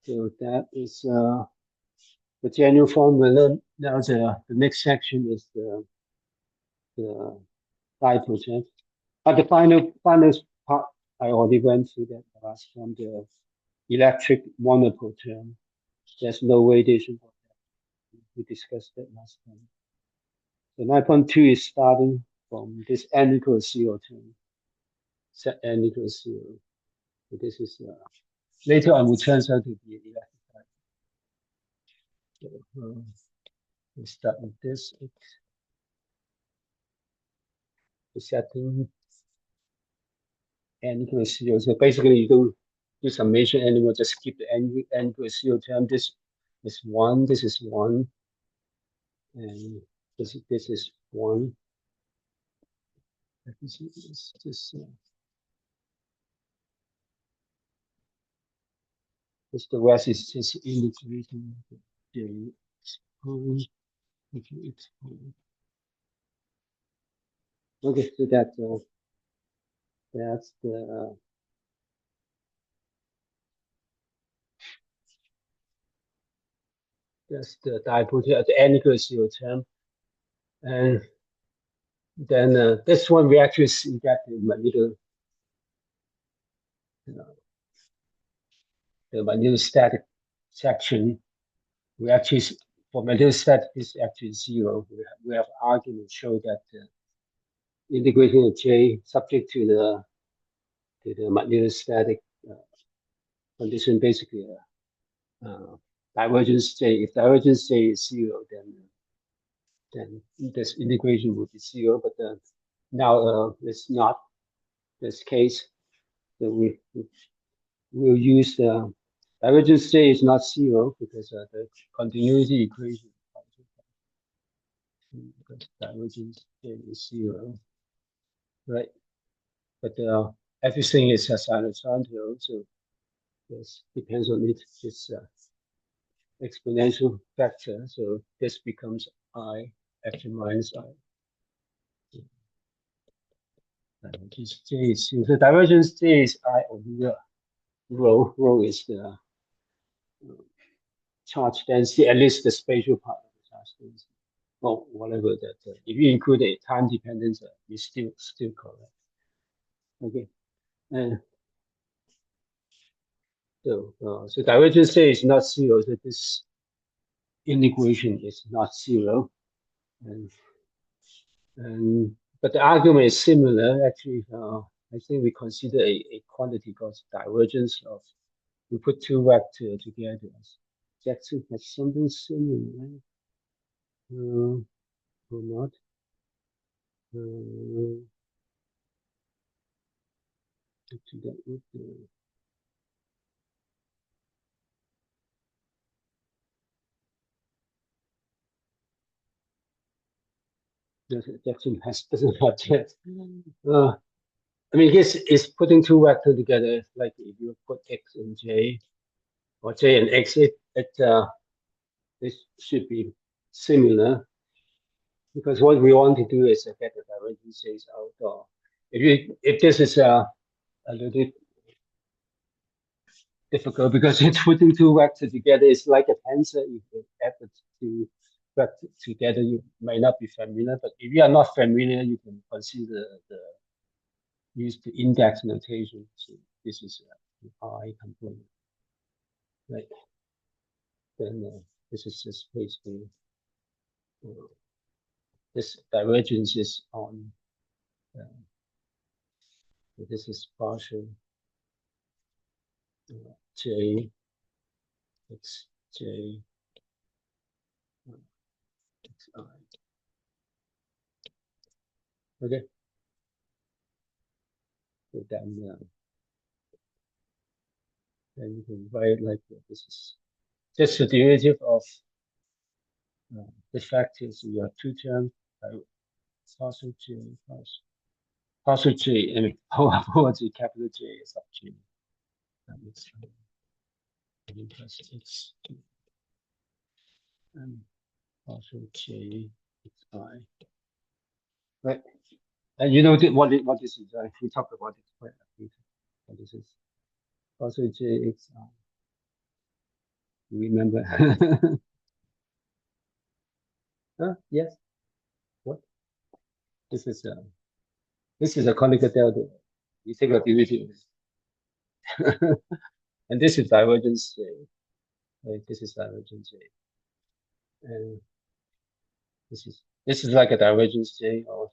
So that is the general formula. Now the next section is the dipole. But the final part I already went through that last time. The electric monopole term. There's no radiation for that. We discussed that last time. So 9.2 is starting from this n equals 0 term. Set n equals 0. So this is later on will turn out to be electric. So, we start with this. The setting n equals 0. So basically, you don't do summation anymore. Just keep the n equals 0 term. This is 1. This is 1. And this is 1. This the rest is just integrating the exponent. Okay, so that's the dipole at the n equals 0 term. And then this one we actually see that in my little the magnetostatic section. We actually for magnetostatic is actually 0. We have argument show that integration of J subject to the magnetostatic condition, basically divergence J. If divergence J is 0, then this integration would be 0. But now it's not this case. So we'll use the divergence J is not 0 because the continuity equation. Because divergence J is 0, right? But everything is a sinusoidal, so this depends on it. It's exponential factor, so this becomes I actually minus I. Divergence J is 0. So divergence J is I over rho. Rho is the charge density, at least the spatial part of the charge density. Or whatever that. If you include a time dependence, it's still correct. Okay. So divergence J is not 0. So this integration is not 0. And but the argument is similar. Actually, I think we consider a quantity called divergence of. We put two vectors together. Jackson has something similar, or not? Jackson has doesn't have that. I mean, it's putting two vectors together. Like if you put x and j, or j and x, this should be similar. Because what we want to do is get the divergences out. If this is a little bit difficult because it's putting two vectors together, it's like a tensor. If you add the two vectors together, you may not be familiar. But if you are not familiar, you can consider use the index notation. So this is I component, right? Then this is just basically this divergence is on. This is partial J x J x I. Okay. So then you can write it like this is just the derivative of the factors. You have two terms, partial J partial J, I mean power J, capital J is sub J. That makes sense. Plus x and partial J x I. Right. And you know what this is, right? We talked about it quite a bit. What this is. Also J x I. Remember? Yes. What? This is a conical delta. You take a derivative, and this is divergence J. Right? This is divergence J, and this is like a divergence J, or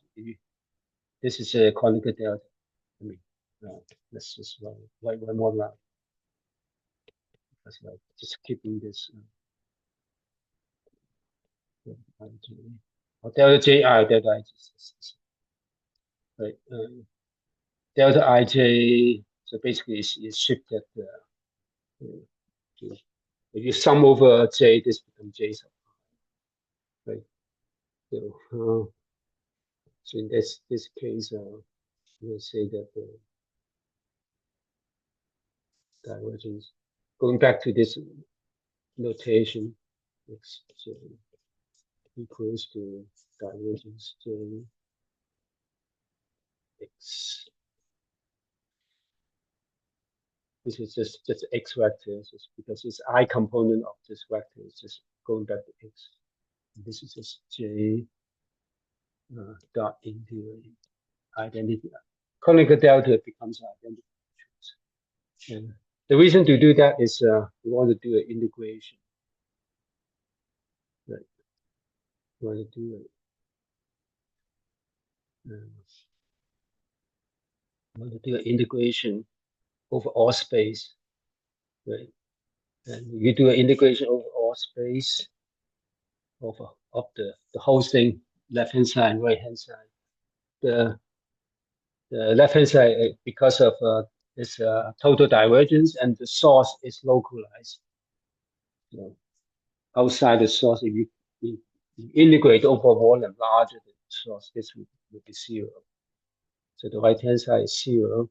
this is a conical delta. I mean, let's just write one more line. That's like just keeping this. Or delta Ji, delta Ij, right? Delta Ij, so basically is shifted. If you sum over J, this becomes J sub I, right? So in this case, we'll say that the divergence, going back to this notation, x J equals to divergence J x. This is just x vector, just because it's I component of this vector. It's just going back to x. And this is just J dot into identity. Conical delta becomes identity. And the reason to do that is we want to do an integration. Right. We want to do it. We want to do an integration over all space. Right. And you do an integration over all space of the whole thing, left hand side and right hand side. The left hand side, because of this total divergence, and the source is localized. So outside the source, if you integrate over volume larger than the source, this would be zero. So the right hand side is zero.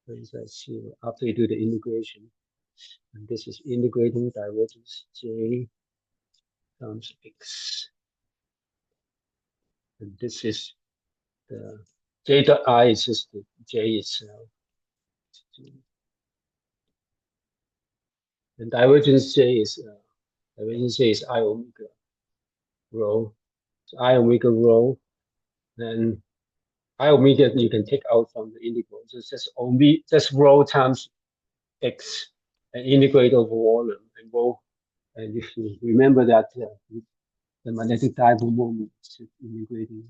Right hand side is zero after you do the integration. And this is integrating divergence J times x. And this is the J dot I is just the J itself. And divergence J is I omega rho. So I omega rho, then I omega you can take out from the integral. So it's just rho times x and integrate over volume and rho. And if you remember that the magnetic dipole moment is integrating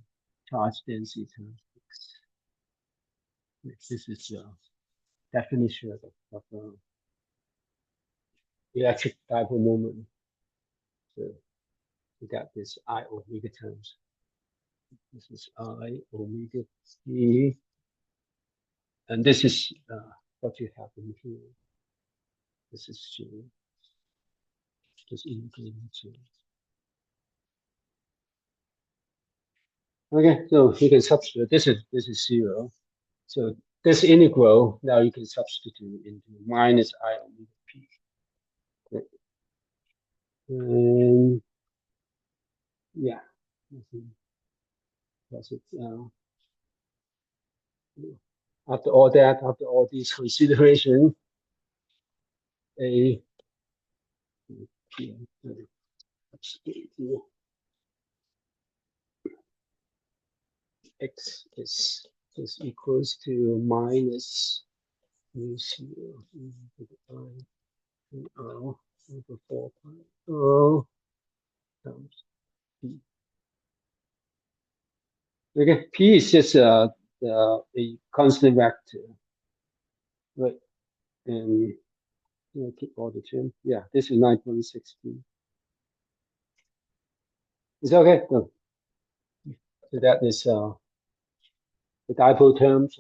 charge density times x. This is the definition of electric dipole moment. So we got this I omega terms. This is I omega t, and this is what you have in here. This is J, just integrating J. Okay, so you can substitute. This is zero. So this integral now you can substitute into minus I omega p. Okay. And yeah, that's it. After all that, after all these consideration, a x is equals to minus mu zero I over 4 pi rho times p. Okay, p is just a constant vector, right? And keep all the term. Yeah, this is 9.16. Is that okay? No. So that is the dipole terms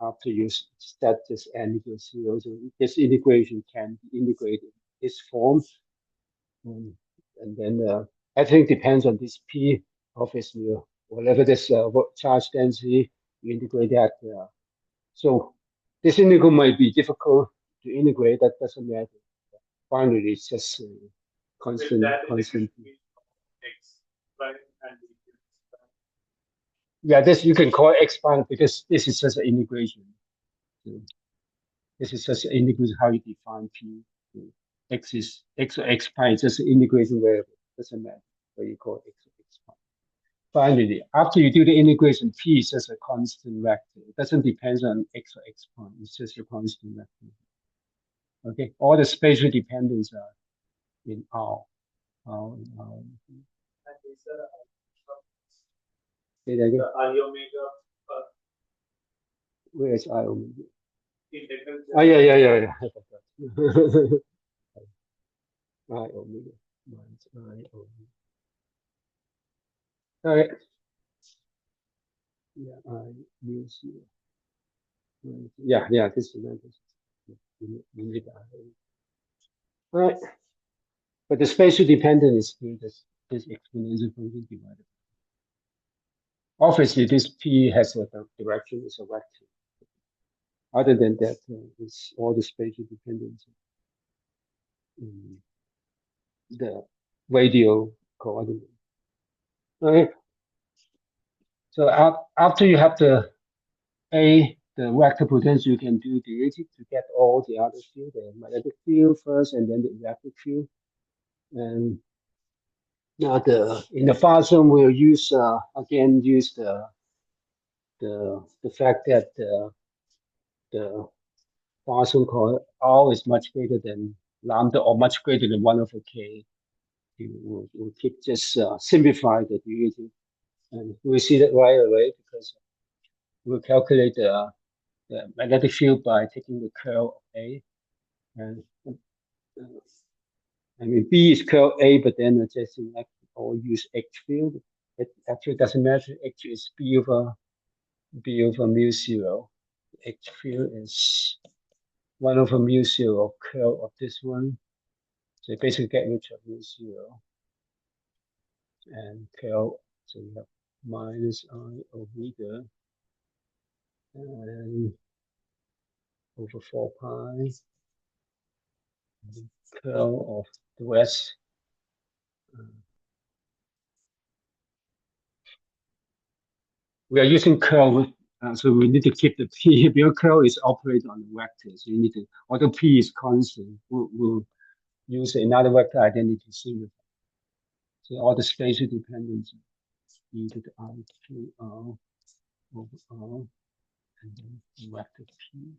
after you set this n equals 0. So this integration can be integrated in this form. And then everything depends on this p, obviously, whatever this charge density, you integrate that. So this integral might be difficult to integrate, that doesn't matter. Finally, it's just constant. X, right? Yeah, this you can call expand because this is just an integration. So this is just an integration how you define p. x is x or x pi is just an integration variable. Doesn't matter what you call x or x pi. Finally, after you do the integration, p is just a constant vector. It doesn't depend on x or x pi. It's just a constant vector. Okay, all the spatial dependence are in R. R, R. Say that again. The I omega. Where is I omega? Integral. Oh, yeah. I forgot. I omega minus I omega. All right. Yeah, I mu zero. Yeah, this is you need I. All right. But the spatial dependence is still this exponential function divided. Obviously, this p has a direction, it's a vector. Other than that, it's all the spatial dependence. The radial coordinate. Okay. So after you have the vector potential, you can do derivative to get all the other field, the magnetic field first, and then the electric field. And now in the far zone, we'll use again use the fact that the far zone called R is much greater than lambda or much greater than 1/k. We'll keep just simplify the derivative, and we'll see that right away because we'll calculate the magnetic field by taking the curl of A, and I mean B is curl A, but then just select or use H field. It actually doesn't matter. H is B over mu zero. H field is 1/mu0 of curl of this one. So you basically get rid of mu zero and curl. So you have minus I omega and over 4 pi. The curl of the rest. We are using curl, so we need to keep the p. Because curl is operated on the vector, so you need to, although p is constant, we'll use another vector identity simplify. So all the spatial dependence e to the I Q R over R, and then the vector p.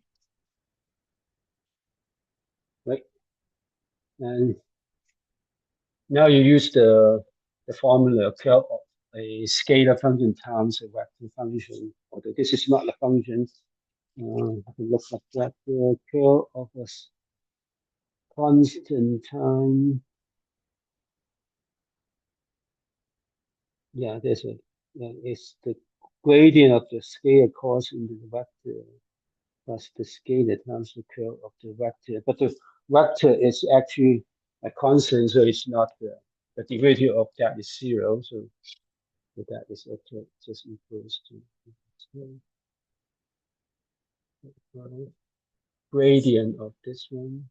Right, and now you use the formula curl of a scalar function times a vector function. Although this is not a function, I can look at that. The curl of a constant time. Yeah, it's the gradient of the scalar course into the vector plus the scalar times the curl of the vector. But the vector is actually a constant, so it's not the derivative of that is zero. So that is actually just equals to gradient of this one.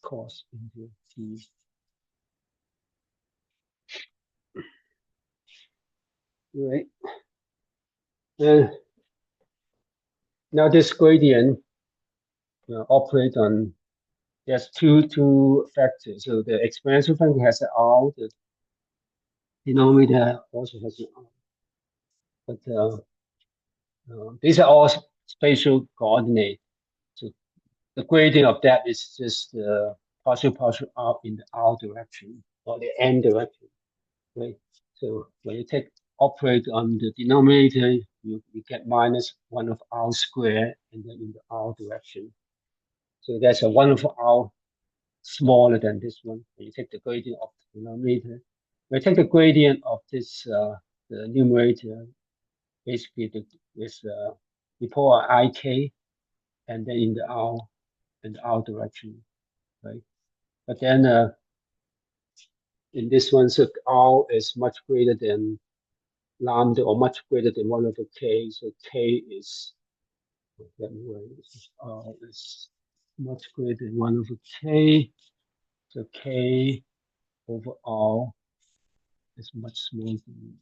Cos into t. Right. And now this gradient operate on, there's two factors. So the exponential function has an R, the denominator also has an R. But these are all spatial coordinate. So the gradient of that is just partial R in the R direction or the N direction, right? So when you operate on the denominator, you get minus 1/r squared, and then in the R direction. So that's a 1/r smaller than this one. When you take the gradient of the denominator, when you take the gradient of this the numerator, basically this dipole ik, and then in the R direction, right? But then in this one, so R is much greater than lambda or much greater than 1/k. So k is, let me write this, R is much greater than 1/k. So k over R is much smaller than,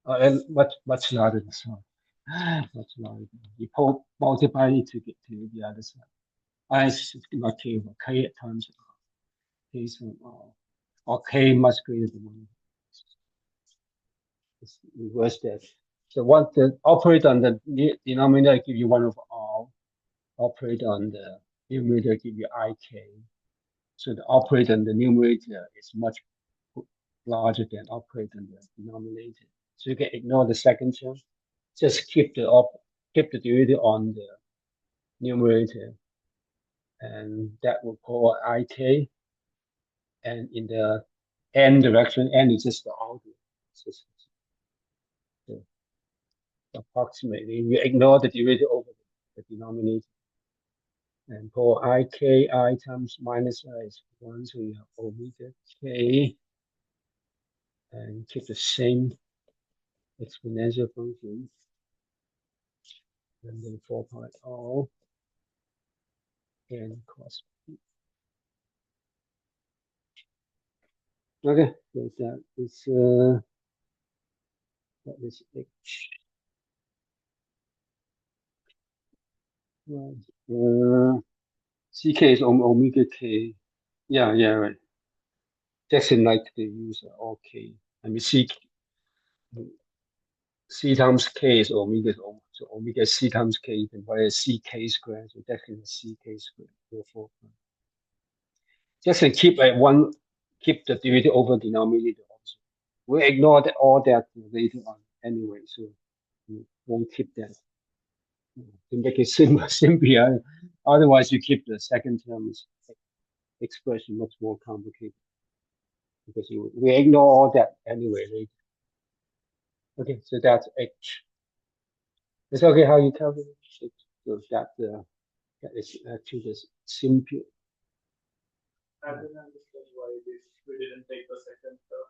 and much larger than so. Much larger. You multiply it to get to the other side. I is not k, but k at times k sum r, or k much greater than 1. Just reverse that. So what the operate on the denominator give you 1 over r, operate on the numerator give you ik. So the operator on the numerator is much larger than operator on the denominator. So you can ignore the second term. Just keep the derivative on the numerator, and that will call ik. And in the n direction, n is just the order. Just approximately, you ignore the derivative over the denominator. And for ik, I times minus I is 1, so you have omega k, and keep the same exponential function. And then 4 pi r n cos. Okay, so that is h. Right. CK is omega k. Yeah, right. Jackson like the use all k. I mean C times k is omega, so omega c times k, you can write as ck squared, so definitely ck squared. Therefore, Jackson keep the derivative over denominator also. We ignore all that later on anyway, so we won't keep that. To make it simpler, otherwise you keep the second term expression much more complicated, because we ignore all that anyway later. Okay, so that's h. It's okay how you calculate it. So that is actually the simple. I didn't understand why we didn't take the second term.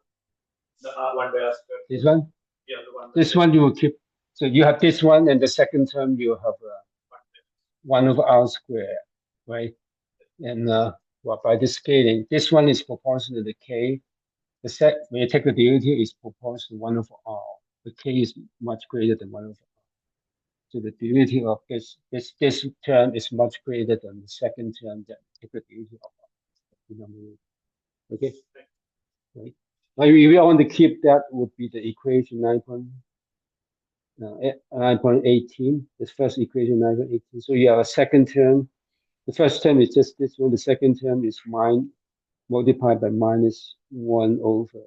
The one by r square. This one? Yeah, the one. This one you will keep. So you have this one, and the second term you have 1 over r squared, right? And well, by the scaling, this one is proportional to k. When you take the derivative, is proportional to 1 over r. The k is much greater than 1 over r. So the derivative of this term is much greater than the second term that take the derivative of the denominator. Okay? Right. Now, if you want to keep that, would be the equation 9.18. This first equation 9.18. So you have a second term. The first term is just this one. The second term is multiplied by minus 1 over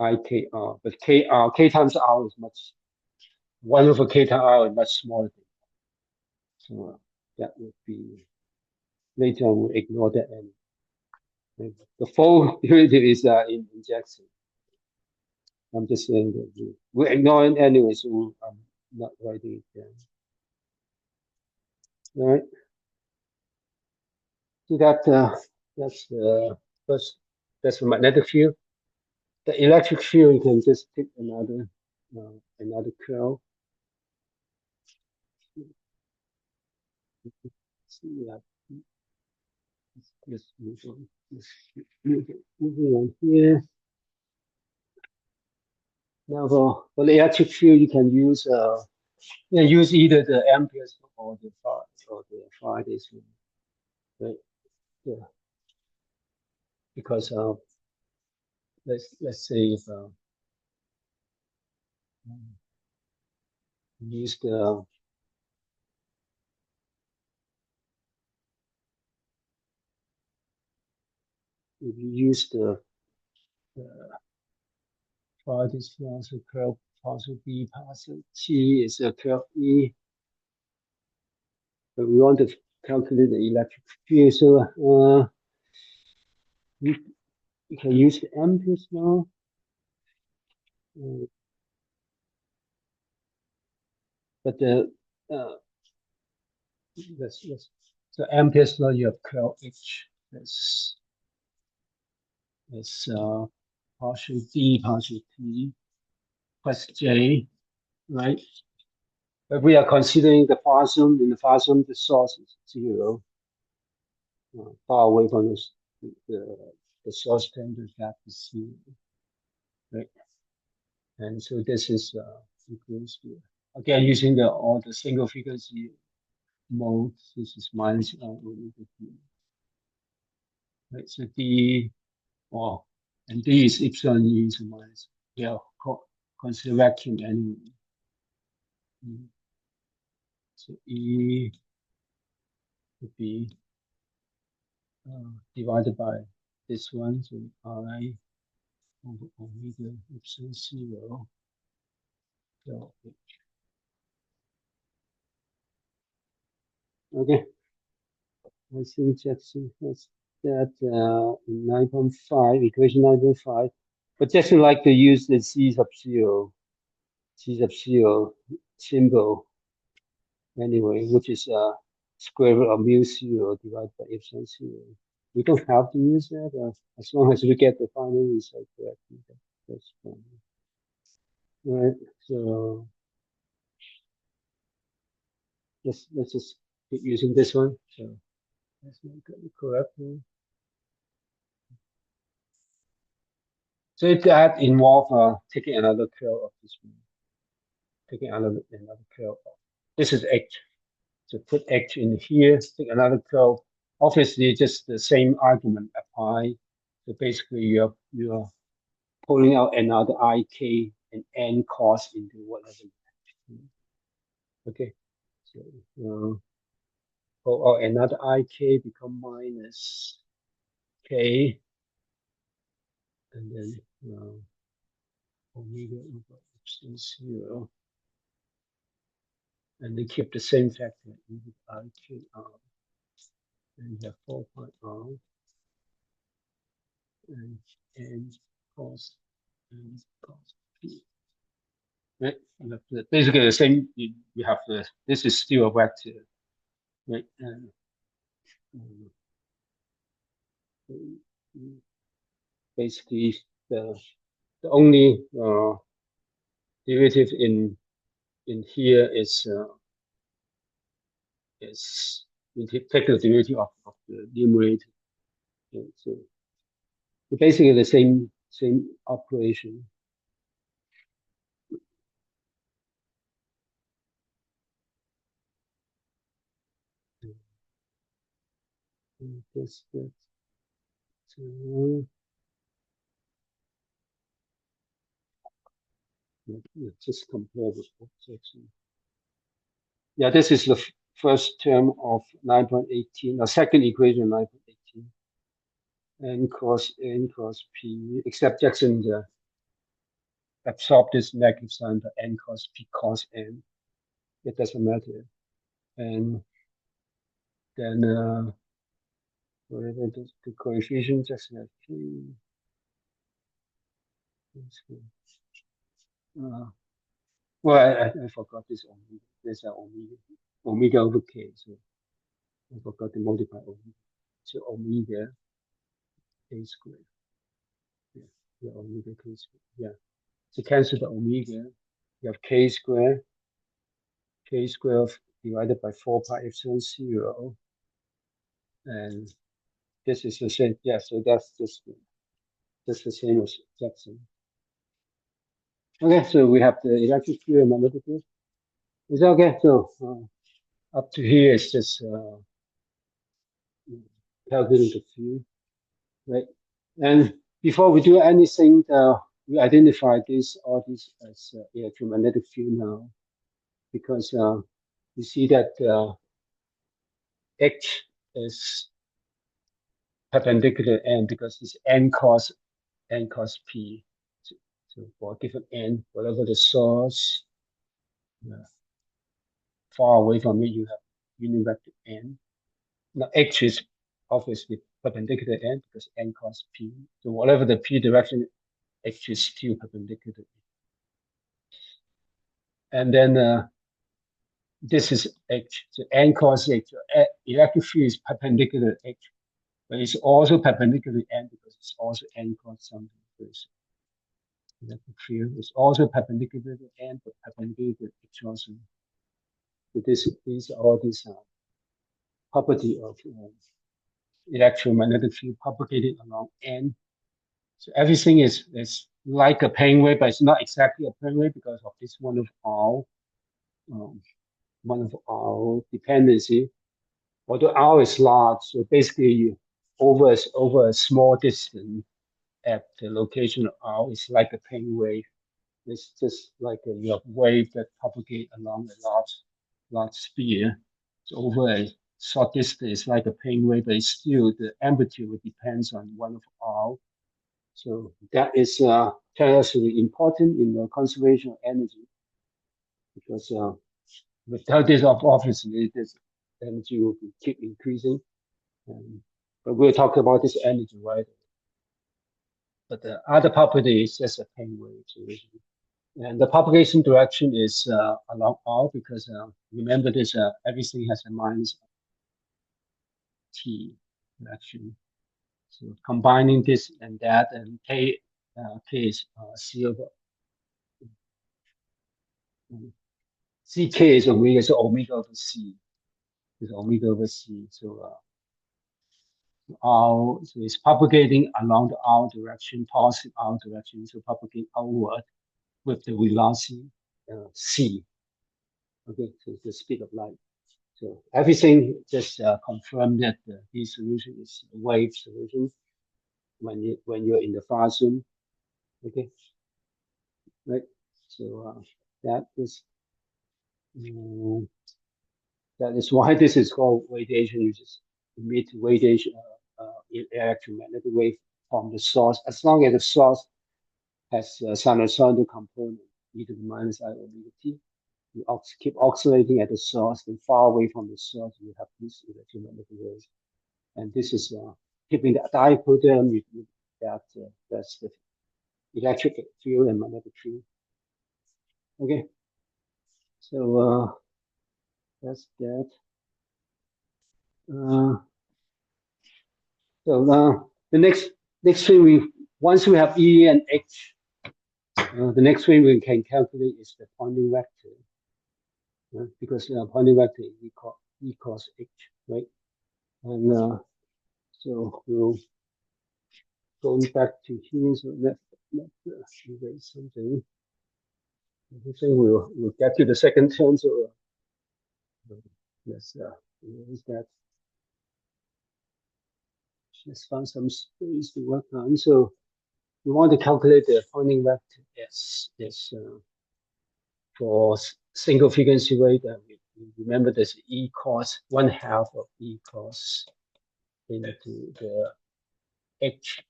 ikr. But k times r is 1 over k times r is much smaller. So that would be, later on we'll ignore that. And the full derivative is in Jackson. I'm just saying that we ignore it anyway, so I'm not writing it down. All right. So that's the first. That's the magnetic field. The electric field, you can just take another curl. See that. Let's move on. Moving on here. Now for the electric field, you can use use either the amperes or the Faraday's law, right? Yeah. Because let's say if use the if you use the Faraday's law, so curl partial B partial T is a curl E. But we want to calculate the electric field, so you can use the amperes law. But the so amperes law, you have curl H. That's partial D partial T plus J, right? But we are considering the Farsum. In the Farsum, the source is 0, far away from the source tender gap is 0, right? And so this is equals here. again using all the single frequency modes. This is minus omega p. Right, so D, and D is epsilon e, so minus. Yeah, consider vacuum anyway. So E would be divided by this one, so I over omega epsilon 0. So, okay, I think Jackson has that in 9.5, equation 9.5. But Jackson like to use the C sub 0 symbol anyway, which is square root of mu 0 divided by epsilon 0. We don't have to use that as long as we get the final result correctly. That's fine. Right, so let's just keep using this one. So let's make it correctly. So that involve taking another curl of this one, taking another curl. This is H. So put H in here, take another curl. Obviously, just the same argument apply. So basically, you're pulling out another IK and N cos into whatever. Okay, so pull out another IK become minus K, and then omega over epsilon 0, and they keep the same factor with IKR, and you have 4 pi R and cos P. Right? Basically the same. You have this is still a vector, right? And basically the only derivative in here is we take the derivative of the numerator. Okay, so basically the same operation. Just compare with section. Yeah, this is the first term of 9.18, the second equation of 9.18. N cross P, except Jackson absorb this negative sign, the N cross P cos N. It doesn't matter. And then whatever the coefficient, Jackson has P. Well, I forgot this omega. There's an omega over K, so I forgot to multiply omega. So omega K squared. Yeah, omega K squared. Yeah. So cancel the omega. You have K squared divided by 4 pi epsilon 0. And this is the same. Yeah, so that's just the same as Jackson. Okay, so we have the electric field and magnetic field. Is that okay? So up to here is just calculating the field, right? And before we do anything, we identify all these as electromagnetic field now, because you see that H is perpendicular N because it's N cos P. So for given N, whatever the source, far away from it, you have unit vector N. Now H is obviously perpendicular N because N cos P. So whatever the P direction, H is still perpendicular. And then this is H. So N cos H. Electric field is perpendicular H, but it's also perpendicular N because it's also N cos something. Electric field is also perpendicular to N, but perpendicular to H also. So these are all these property of electromagnetic field propagated along N. So everything is like a plane wave, but it's not exactly a plane wave because of this one of R. one of our dependency. Although R is large, so basically over a small distance at the location of R is like a plane wave. It's just like a wave that propagate along a large sphere. So over a short distance, it's like a plane wave, but it's still the amplitude depends on one of R. So that is terribly important in the conservation of energy because without this, obviously, this energy will keep increasing. But we'll talk about this energy, right? But the other property is just a plane wave solution. And the propagation direction is along R because remember this, everything has a minus T direction. So combining this and that, and K is C over CK is omega, so omega over C is omega over C. So R, so it's propagating along the R direction, positive R direction, so propagate outward with the velocity C. Okay, so it's the speed of light. So everything just confirm that this solution is a wave solution when you're in the far zone. Okay, right. So that is that is why this is called radiation. You just emit radiation, electromagnetic wave from the source. As long as the source has a sinusoidal component, e to the minus I omega t, you keep oscillating at the source, and far away from the source, you have this electromagnetic wave. And this is keeping the dipole term, that's the electric field and magnetic field. Okay, so that's that. So now the next thing once we have E and H, the next thing we can calculate is the Poynting vector, because Poynting vector is E cos H, right? And so we'll going back to here. So let's erase something. I think we'll get to the second term. So let's erase that. Let's find some space to work on. So we want to calculate the Poynting vector as for single frequency rate. We remember this E cos 1/2 of E cos into the H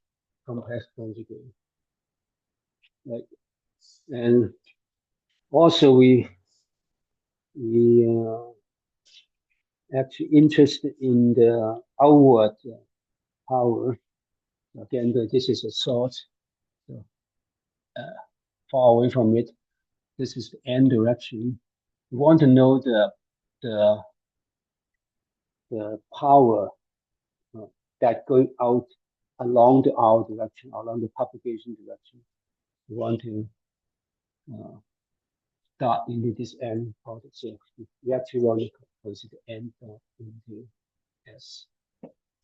complex conjugate, right? And also we actually interested in the outward power. Again, this is a source, so far away from it. This is the n direction. We want to know the power that going out along the R direction, along the propagation direction. We want to dot into this n product. So we actually want to consider n dot into S.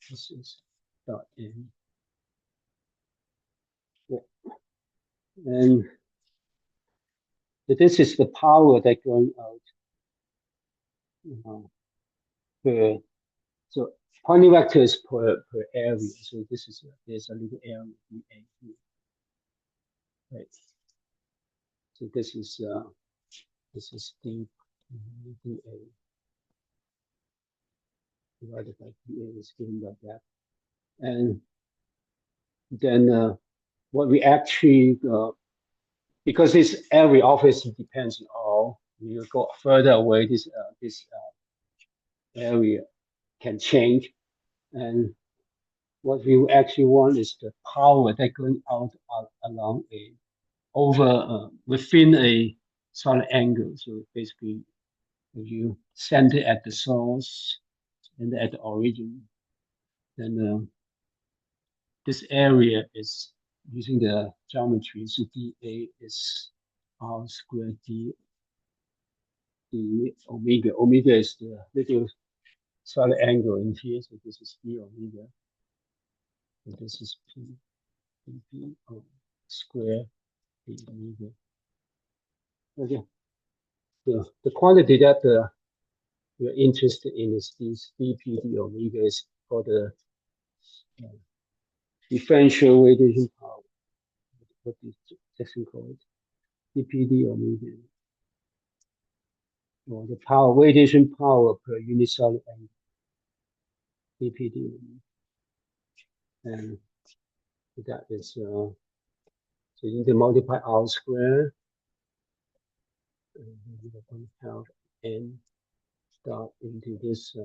This is dot n. Yeah. And this is the power that going out per. So Poynting vector is per area. So this is there's a little area dA here, right? So this is d dA divided by dA is given by that, and then what we actually because this area obviously depends on all. You go further away, this area can change, and what we actually want is the power that going out along a within a solid angle. So basically, if you send it at the source and at the origin, then this area is using the geometry. So dA is r squared d omega. Omega is the little solid angle in here. So this is d omega. And this is p square d omega. Okay. the quantity that we're interested in is this dPd omega is for the differential radiation power. What is Jackson called dPd omega, or the power radiation power per unit solid angle, dPd omega, and that is so you need to multiply R squared, and you have n dot into this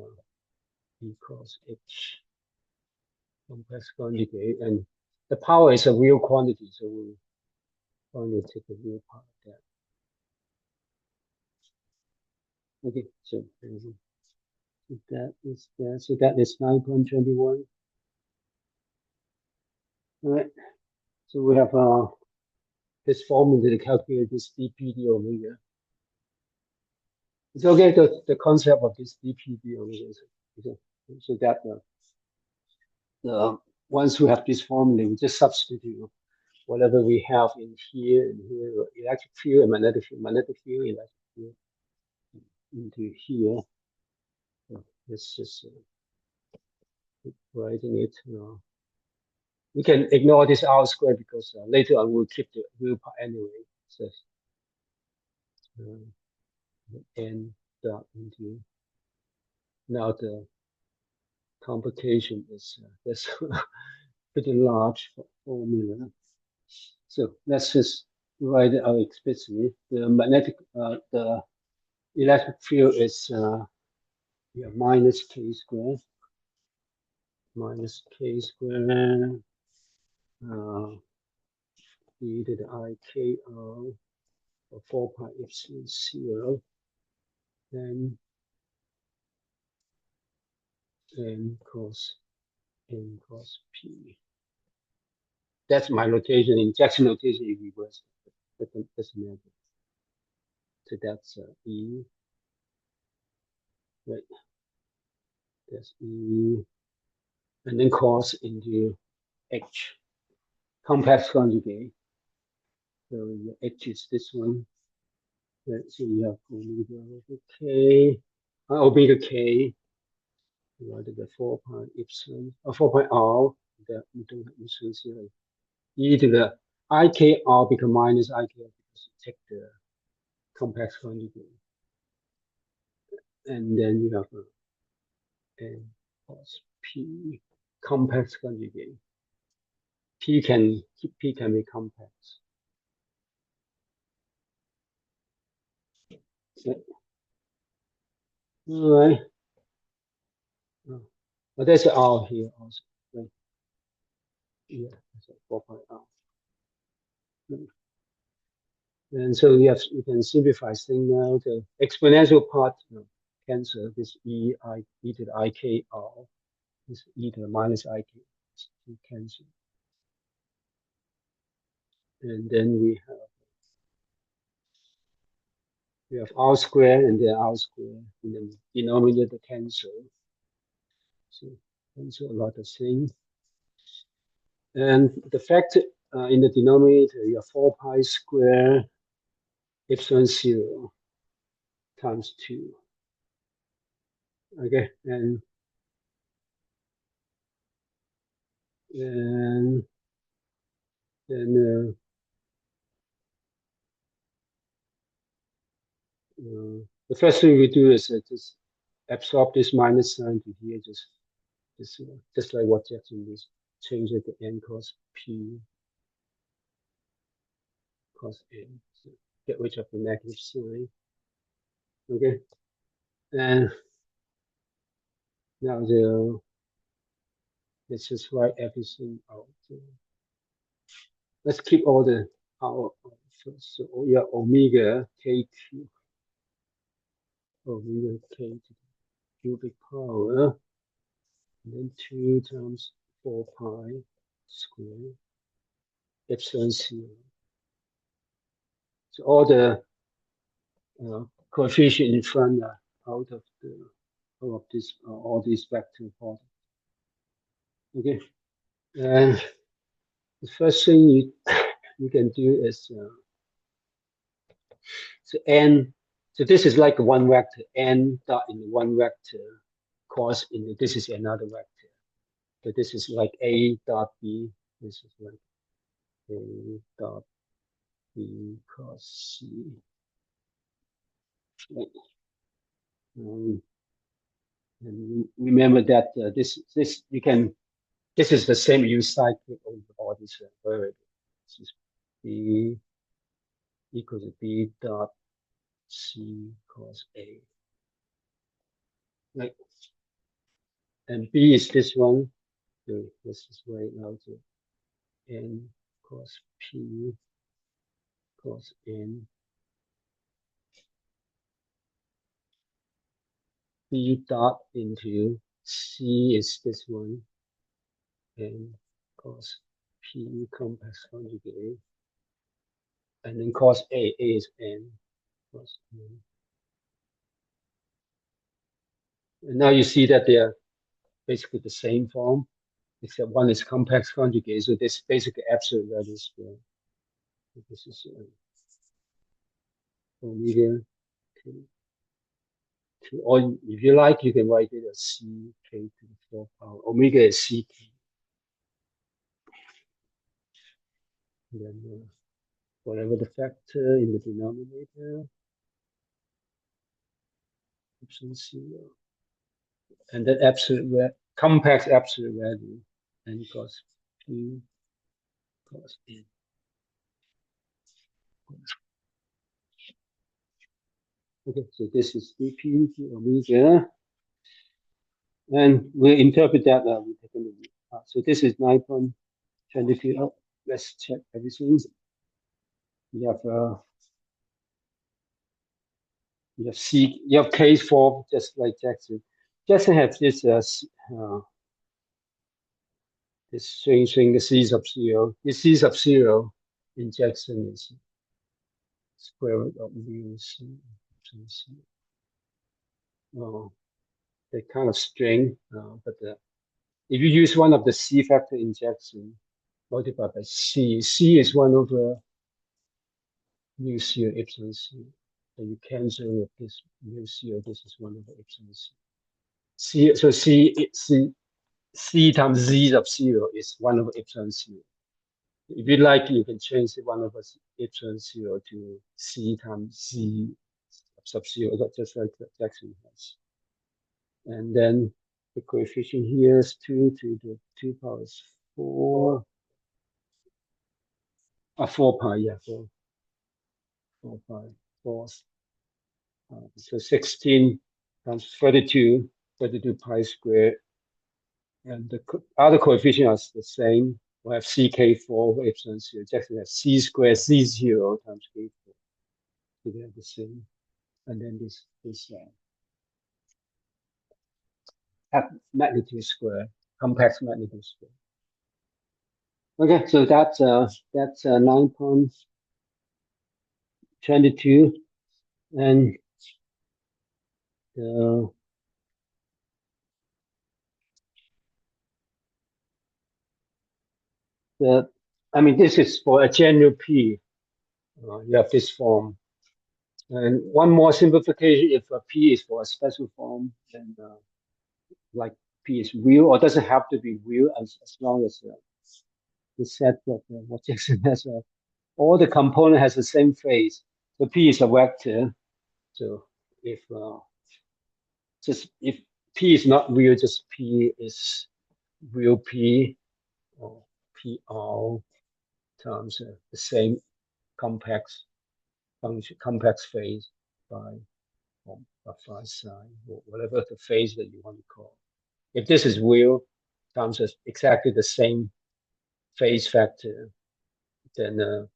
E cross H complex conjugate, and the power is a real quantity, so we're going to take the real part of that. Okay, so that is that. So that is 9.21. All right. So we have this formula to calculate this dPd omega. It's okay. The concept of this dPd omega is so that once we have this formula, we just substitute whatever we have in here and here, electric field and magnetic field, electric field into here. So let's just writing it. We can ignore this R squared because later on we'll keep the real part anyway. So n dot into, now the complication is that's pretty large formula. So let's just write it out explicitly. The magnetic, the electric field is minus k squared, e to the I k r, or 4 pi epsilon 0, then n cos p. That's my notation. In Jackson notation, it reverses. That doesn't matter. So that's E. Right. That's E. And then cos into H. Complex conjugate. So the H is this one. Right. So we have omega k divided by 4 pi epsilon, or 4 pi r. That we don't have epsilon 0. E to the IKR become minus IKR because you take the complex conjugate. And then you have n cos p complex conjugate. P can be complex. So, all right. But there's an R here also. Right? Yeah, that's 4 pi R. And so you can simplify things now. The exponential part cancel this e to the IKR. This e to the minus IK cancel. And then we have R squared and then R squared in the denominator cancel. So cancel a lot of things. And the fact in the denominator, you have 4 pi squared epsilon 0 times 2. Okay, and then the first thing we do is just absorb this minus sign to here, just like what Jackson did. Change it to n cos p cos n. So get rid of the negative sign. Okay, and now let's just write everything out. Let's keep all the power first. So yeah, omega k q, omega k to the cubic power, and then 2 times 4 pi squared epsilon 0. So all the coefficient in front are out of this all these vector products. Okay, and the first thing you can do is so n So this is like one vector, n dot in one vector, cos in this is another vector. So this is like a dot b. This is like a dot b cos c. Right. And remember that this is the same you cycle over all these variables. This is b equals to b dot c cos a. Right. And b is this one. So this is right now to n cos p cos n. B dot into c is this one, n cos p complex conjugate, and then cos a is n cos n. And now you see that they are basically the same form, except one is complex conjugate, so this basically absolute value square. So this is omega or if you like, you can write it as c k to the 4th power. Omega is c k. And then whatever the factor in the denominator, epsilon 0. And then complex absolute value, n cos p cos n. Okay, so this is dp omega, and we'll interpret that. We take a look. So this is 9.22. Oh, let's check everything. You have C, you have case form just like Jackson. Jackson has this this strange thing, the C sub 0. The C sub 0 in Jackson is square root of mu C. Oh, they kind of string, but if you use one of the C factor in Jackson multiplied by C, C is one over mu C or epsilon C. So you cancel with this mu C, or this is one over epsilon C. So C times Z of 0 is 1 over epsilon 0. If you like, you can change the 1 over epsilon 0 to C times Z sub 0, just like Jackson has. And then the coefficient here is 2 to the 2 power is 4. 4 pi, yeah, 4 pi, 4. So 16 times 32 pi squared. And the other coefficient is the same. We have ck4 over epsilon 0. Jackson has c squared c0 times k4. So they are the same. And then this magnitude square, complex magnitude square. Okay, so that's 9.22, and I mean, this is for a general P. You have this form. And one more simplification, if a P is for a special form, then like P is real, or doesn't have to be real as long as the set that what Jackson has, all the component has the same phase. So P is a vector. So if P is not real, just P is real P, or PR times the same complex function, complex phase by phi psi, or whatever the phase that you want to call. If this is real times exactly the same phase factor, then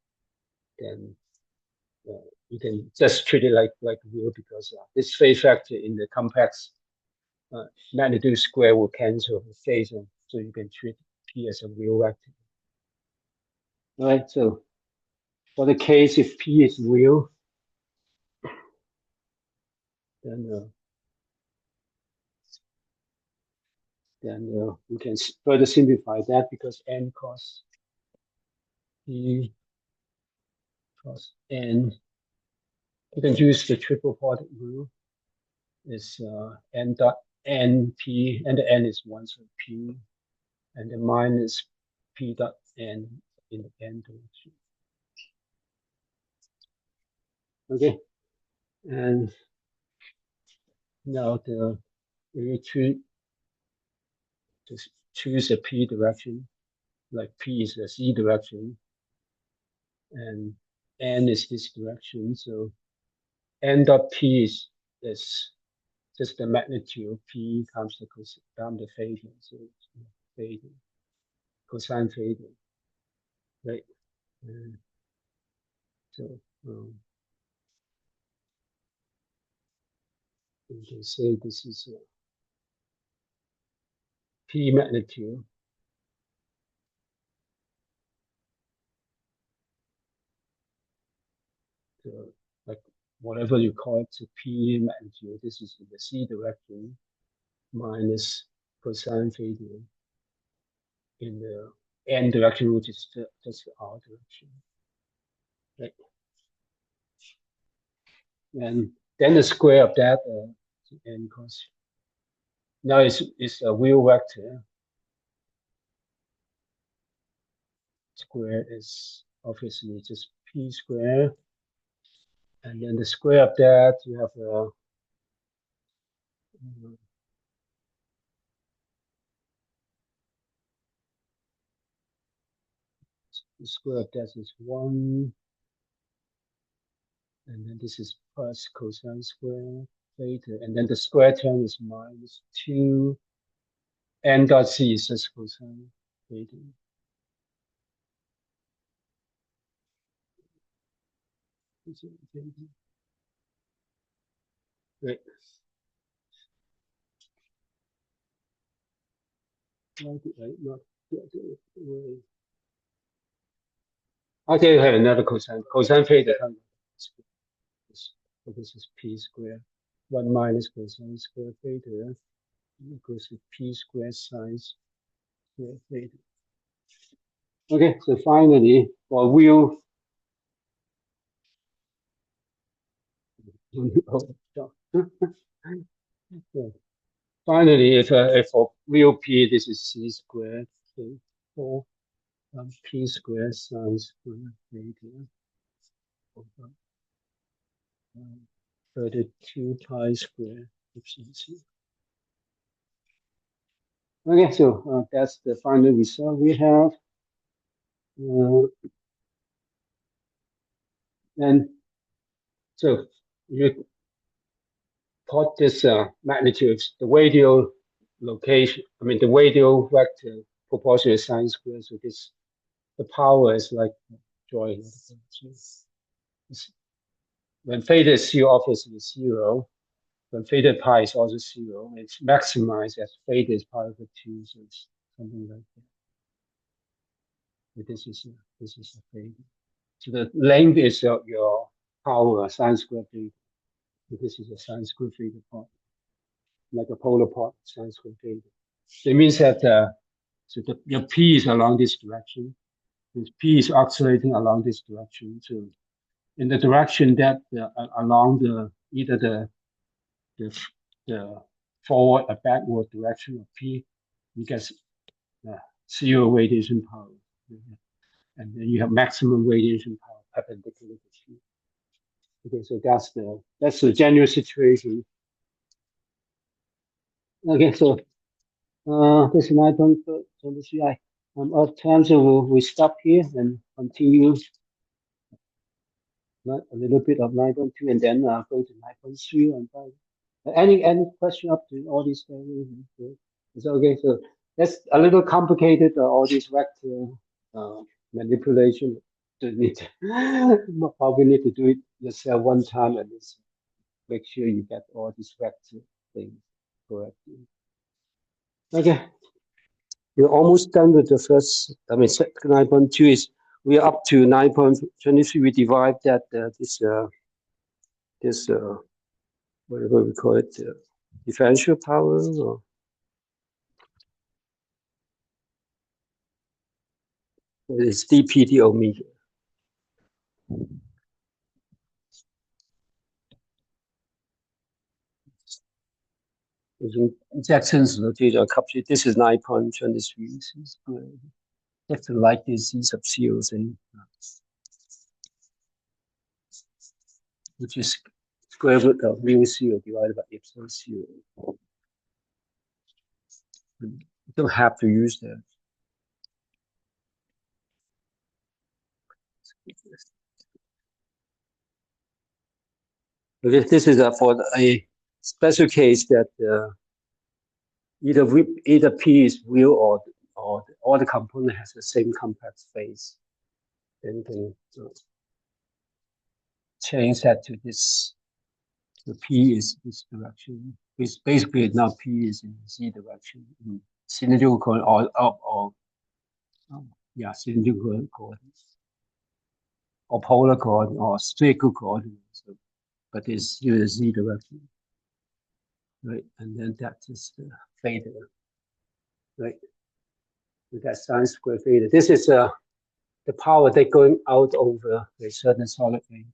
you can just treat it like real, because this phase factor in the complex magnitude square will cancel the phase, so you can treat P as a real vector. All right, so for the case if P is real, then we can further simplify that, because n cos P cos n You can use the triple product rule. Is n dot n p, and the n is 1, so p, and the minus p dot n in the n direction. Okay, and now you choose a p direction, like p is the z direction, and n is this direction. So n dot p is just the magnitude p times the theta, so it's theta, cosine theta, right? And so we can say this is p magnitude. So like whatever you call it, so p magnitude, this is in the z direction, minus cosine theta in the n direction, which is just the r direction. Right. And then the square of that n cos. Now it's a real vector. Square is obviously just p square. And then the square of that, you have the square of that is 1. And then this is plus cosine square theta. And then the square term is minus 2. N dot c is just cosine theta. Right. Why did I not get it away? Okay, we have another cosine. Cosine theta. This is p squared. 1 minus cosine square theta equals to p squared sine square theta. Okay, so finally, for real. Finally, if for real p, this is c squared, okay, 4 p squared sine square theta over 32 pi square efficiency. Okay, so that's the final result we have. And so you plot this magnitude, the radial location, the radial vector proportional sine square. So the power is like drawing. When theta is 0, obviously 0. When theta pi is also 0, it's maximized as theta is pi over 2, so it's something like that. But this is a theta. So the length is your power sine square theta. So this is a sine square theta part, like a polar part sine square theta. So it means that so your p is along this direction. This p is oscillating along this direction. So in the direction that along either the forward or backward direction of p, you get 0 radiation power, and then you have maximum radiation power perpendicular to p. Okay, so that's the general situation. Okay, so this is 9.23. I'm out of time, so we stop here and continue a little bit of 9.2, and then go to 9.3 and 5. Any question up to all these things? It's okay. So that's a little complicated. All these vector manipulation. Probably need to do it yourself one time and just make sure you get all these vector things correctly. Okay, we're almost done with the first. 9.2 is we are up to 9.23. We divide that this whatever we call it, differential power, or it's dp d omega. Jackson's rotator cup sheet. This is 9.23 squared. Jackson like this C sub 0 thing, which is square root of mu 0 divided by epsilon 0. You don't have to use that. This is for a special case that either P is real or the component has the same complex phase. Then you can change that to this. The P is this direction. It's basically now P is in Z direction, in cylindrical coordinate or up or yeah, cylindrical coordinates or polar coordinate or spherical coordinates. So, but it's in the Z direction, right? And then that is the theta, right? With that sine square theta. This is the power that going out over a certain solid ring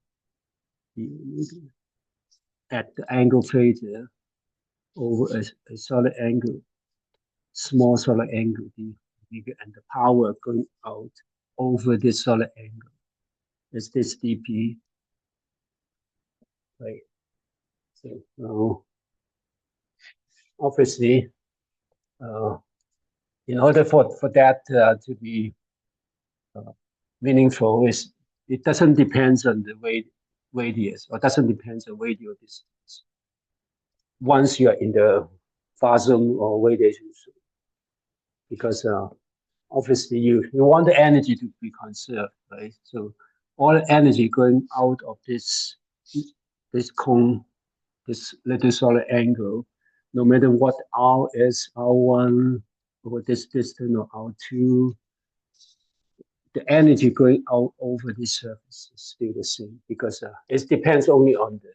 at the angle theta over a solid angle, small solid angle, and the power going out over this solid angle is this dp, right? So now, obviously, in order for that to be meaningful, it doesn't depend on the radius, or doesn't depend on radial distance. Once you are in the Fasm or radiation zone, because obviously you want the energy to be conserved, right? So all the energy going out of this cone, this little solid angle, no matter what R is, R1 over this distance or R2, the energy going out over this surface is still the same, because it depends only on the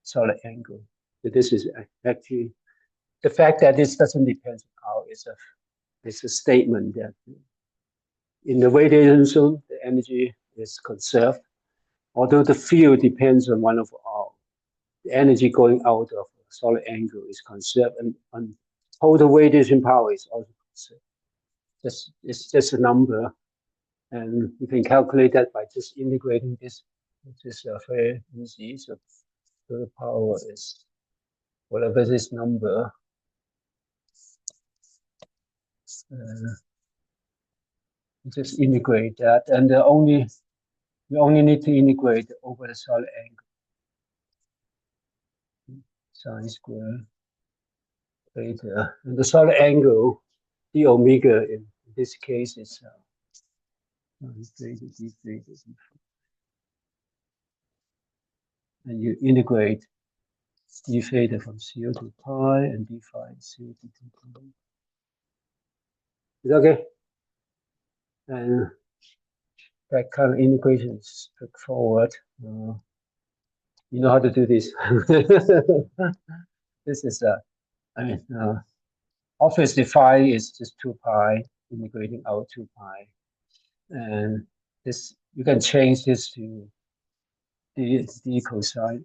solid angle. So this is actually the fact that this doesn't depend on R is a statement that in the radiation zone, the energy is conserved, although the field depends on one of R. The energy going out of a solid angle is conserved, and total radiation power is also conserved. It's just a number, and you can calculate that by just integrating this, which is very easy. So the power is whatever this number. Just integrate that, and you only need to integrate over the solid angle. Sine square theta, and the solid angle, d omega in this case is theta, d theta, and you integrate d theta from 0 to pi and d phi 0 to 2 pi. Is that okay? And that kind of integration is straightforward. You know how to do this. This is I mean, obviously phi is just 2 pi, integrating out 2 pi. And this, you can change this to d cosine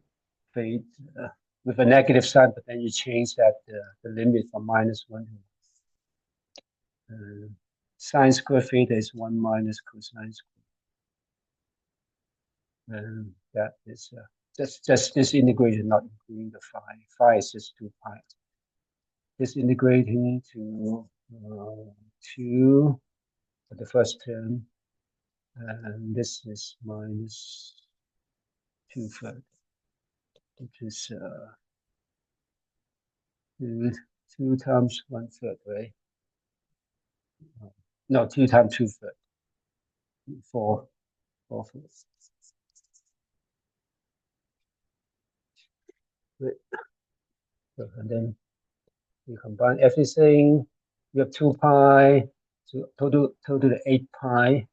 theta with a negative sign, but then you change that the limit from -1 to sine square theta is 1 minus cosine square. And that is just this integration, not including the phi. Phi is just 2 pi. This integrating to 2 for the first term, and this is minus 2/3, which is 2 times 1/3, right? No, 2 times 2/3, 4/4. Right. So, and then you combine everything. You have 2 pi, so total 8 pi.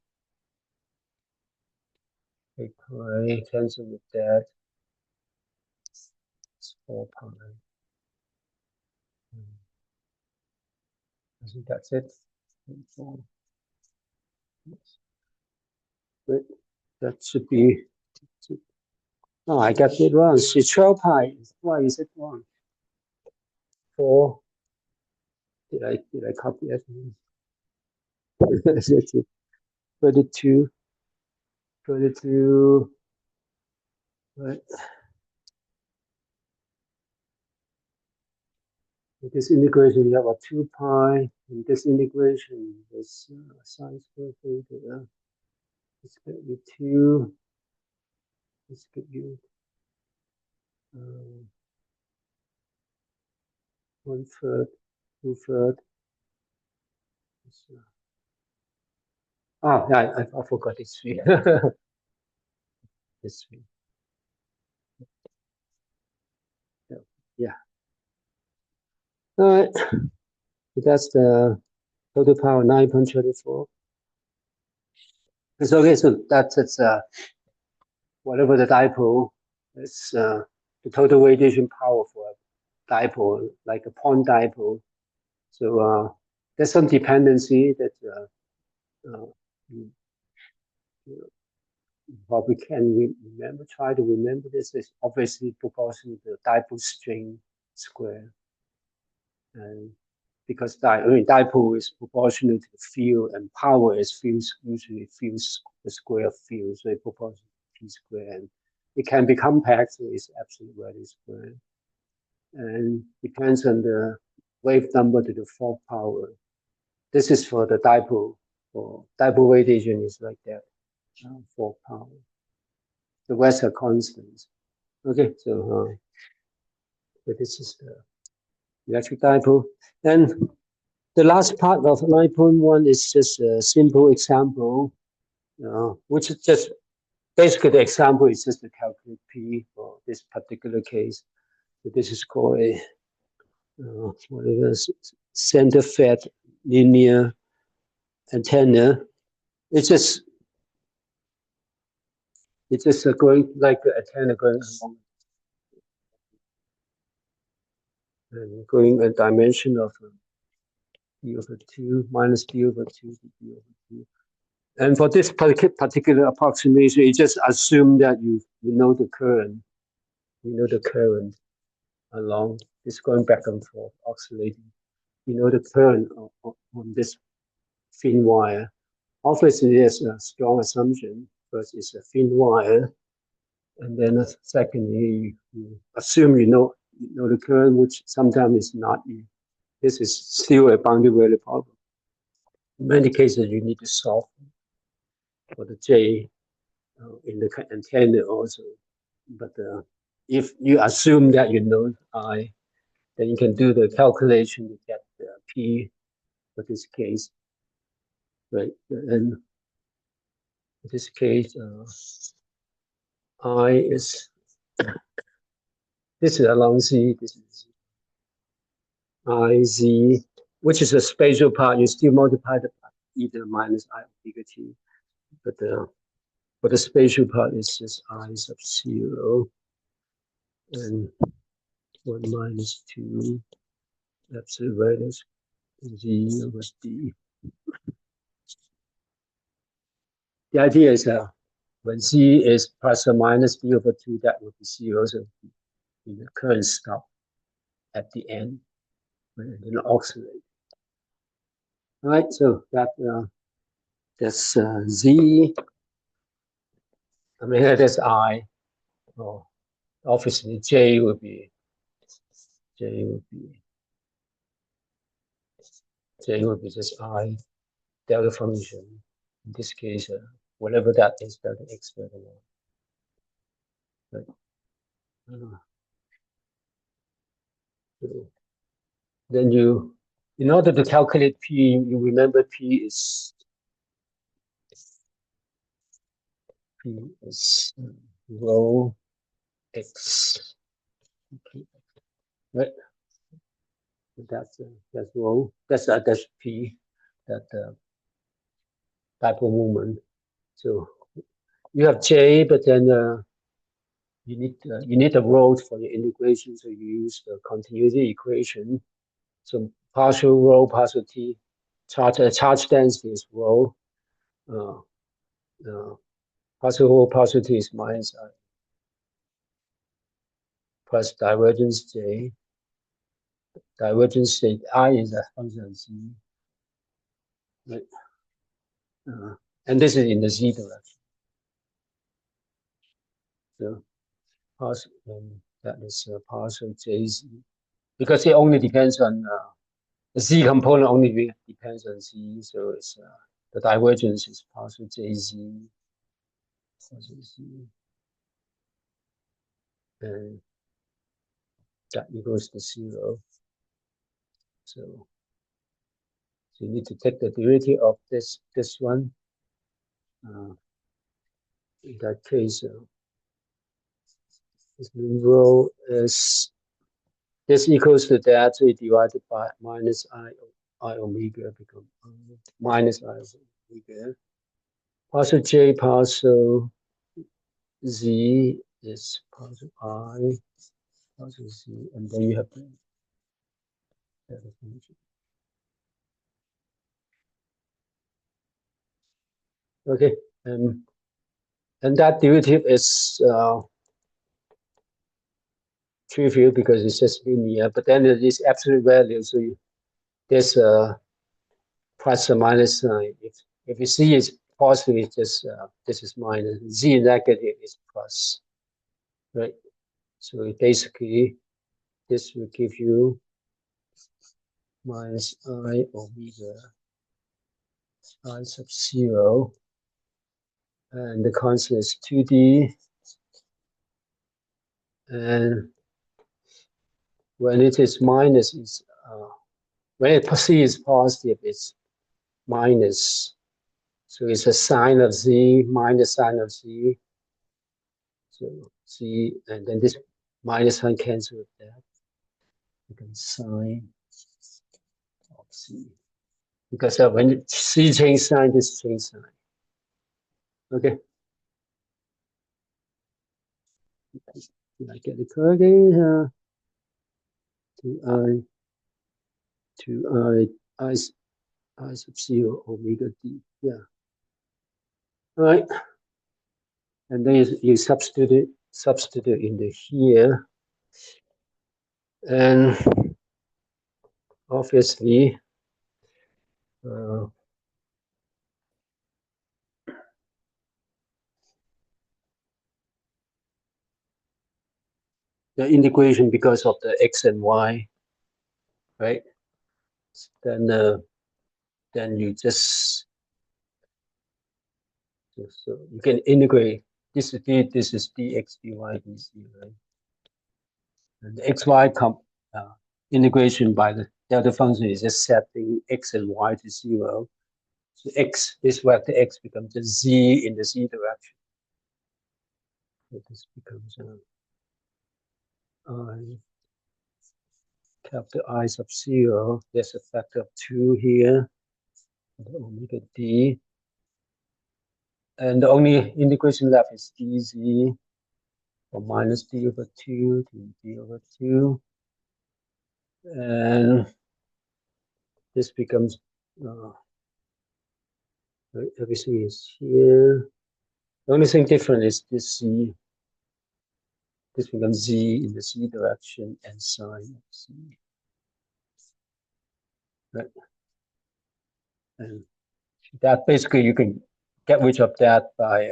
8 pi, cancel with that. It's 4 pi. I think that's it. Good. That should be. No, I got it wrong. It's 12 pi. Why is it wrong? 4. Did I copy it? 32. Right. With this integration, you have a 2 pi. And this integration is sine square theta. Let's get you 2. Let's get you 1/3, 2/3. Yeah, I forgot this 3. This 3. Yeah. All right. So that's the total power 9.34. So okay, so that's whatever the dipole is, the total radiation power for a dipole, like a point dipole. So there's some dependency that what we can remember, try to remember this is obviously proportional to the dipole string square. And because dipole is proportional to the field and power is usually fields the square of field, so it's proportional to P square. And it can be compact, so it's absolute value square. And depends on the wave number to the 4th power. This is for the dipole. For dipole radiation is like that, 4th power. The rest are constants. Okay, so this is the electric dipole. And the last part of 9.1 is just a simple example, which is just basically the example is just to calculate P for this particular case. So this is called a center fed linear antenna. It's just going like the antenna going along and going a dimension of d over 2 minus d over 2 to d over 2. And for this particular approximation, you just assume that you know the current. You know the current along this going back and forth, oscillating. You know the current on this thin wire. Obviously, there's a strong assumption. First, it's a thin wire, and then secondly, you assume you know the current, which sometimes is not. This is still a boundary value problem. In many cases, you need to solve for the J in the antenna also. But if you assume that you know I, then you can do the calculation to get the P for this case, right? And in this case, I is, this is along Z, this is IZ, which is a spatial part. You still multiply the either minus I omega T, but for the spatial part, it's just I sub 0 and 1 minus 2 absolute values Z over D. The idea is when Z is plus or minus D over 2, that would be 0. So the current stop at the end when it didn't oscillate. All right, so that's Z. I mean, that's I. Oh, obviously, J would be just I delta function. In this case, whatever that is, delta X, delta Y. Right. So then in order to calculate P, you remember P is rho X. Okay. Right. That's rho. That's P. That dipole moment. So you have J, but then you need a rho for your integration. So you use the continuity equation. So partial rho, partial T. Charge density is rho. Partial rho, partial T is minus I plus divergence J. divergence state I is a function of z, right? And this is in the z direction. So partial, that is partial jz, because it only depends on the z component only depends on z, so it's the divergence is partial jz, partial z, and that equals to 0. So you need to take the derivative of this one. In that case, this rho is this equals to that, so divided by minus I omega become minus I omega. Partial j partial z is partial I partial z, and then you have the function. Okay, and that derivative is trivial because it's just linear, but then it is absolute value, so there's a plus or minus sign. If you see it's positive, it's just this is minus. Z negative is plus, right? So basically, this will give you minus I omega I sub 0, and the constant is 2D, and when it is minus, it's when it C is positive, it's minus. So it's a sine of z minus sine of z. So z, and then this minus sign cancel with that. Becomes sine of z. Because when c change sign, this change sign. Okay. Did I get it correctly? 2I sub 0 omega d. Yeah. All right. And then you substitute in the here. And obviously, the integration because of the x and y, right? Then you just so you can integrate this is d, this is dx, dy, dz, right? And the xy integration by the delta function is just setting x and y to 0. So x, this vector x becomes a z in the z direction. So this becomes I capital I sub 0. There's a factor of 2 here, the omega d. And the only integration left is dz, or minus d over 2 to d over 2. And this becomes, everything is here. The only thing different is this z. This becomes z in the z direction and sine of z. Right? And that basically you can get rid of that by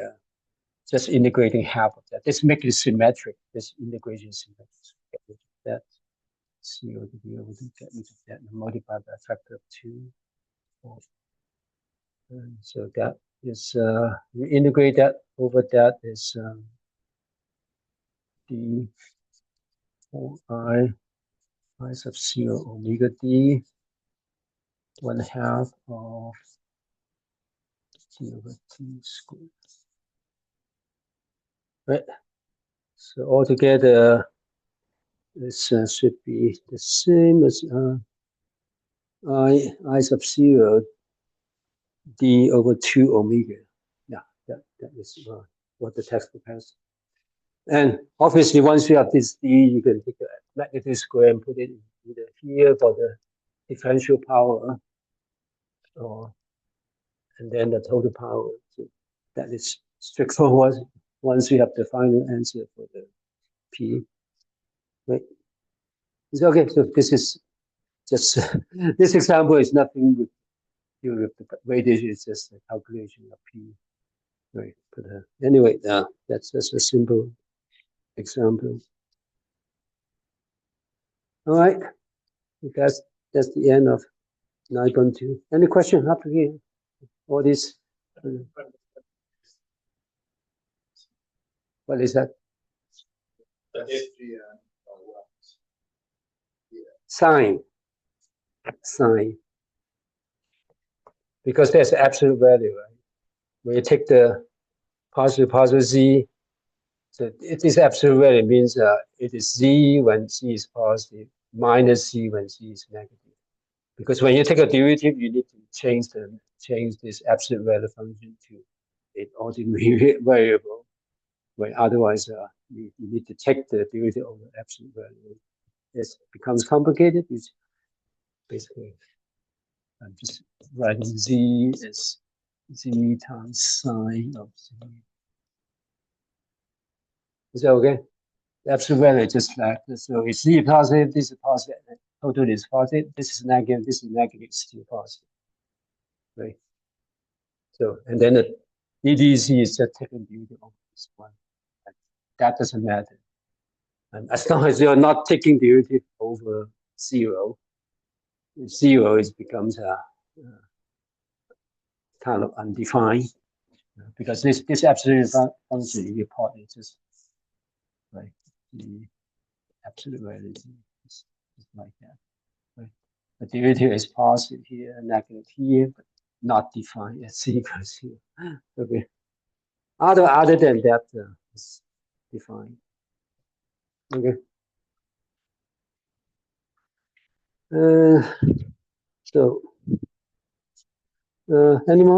just integrating half of that. This makes it symmetric. This integration is symmetric. Get rid of that. 0 to be able to get rid of that and multiply by a factor of 2. And so that is, you integrate that over that is d 4i I sub 0 omega d 1/2 of t over t squared. Right. So altogether, this should be the same as I sub 0 d over 2 omega. Yeah, that is what the textbook has. And obviously, once you have this d, you can take the magnitude square and put it either here for the differential power, or and then the total power. So that is straightforward once you have the final answer for the p. Right. So, okay, so this is just this example is nothing with theory of the radiation. It's just a calculation of P. Right. But anyway, that's just a simple example. All right. That's the end of 9.2. Any question up here? All this? What is that? The history and Sign. Because there's absolute value, right? When you take the positive z, so it is absolute value. It means it is z when z is positive, minus z when z is negative. Because when you take a derivative, you need to change this absolute value function to an ordinary variable. When otherwise, you need to take the derivative of the absolute value. It becomes complicated. It's basically, I'm just writing z as z times sine of z. Is that okay? The absolute value is just like this. So it's z positive, this is positive, total is positive, this is negative, it's still positive. Right? So, and then the EDC is just taking derivative of this one. That doesn't matter. And as long as you're not taking derivative over 0, 0 becomes kind of undefined, because this absolute function in your part is just like the absolute value is like that. Right? The derivative is positive here, negative here, but not defined as c equals 0. Okay. Other than that, it's defined. Okay. So, any more?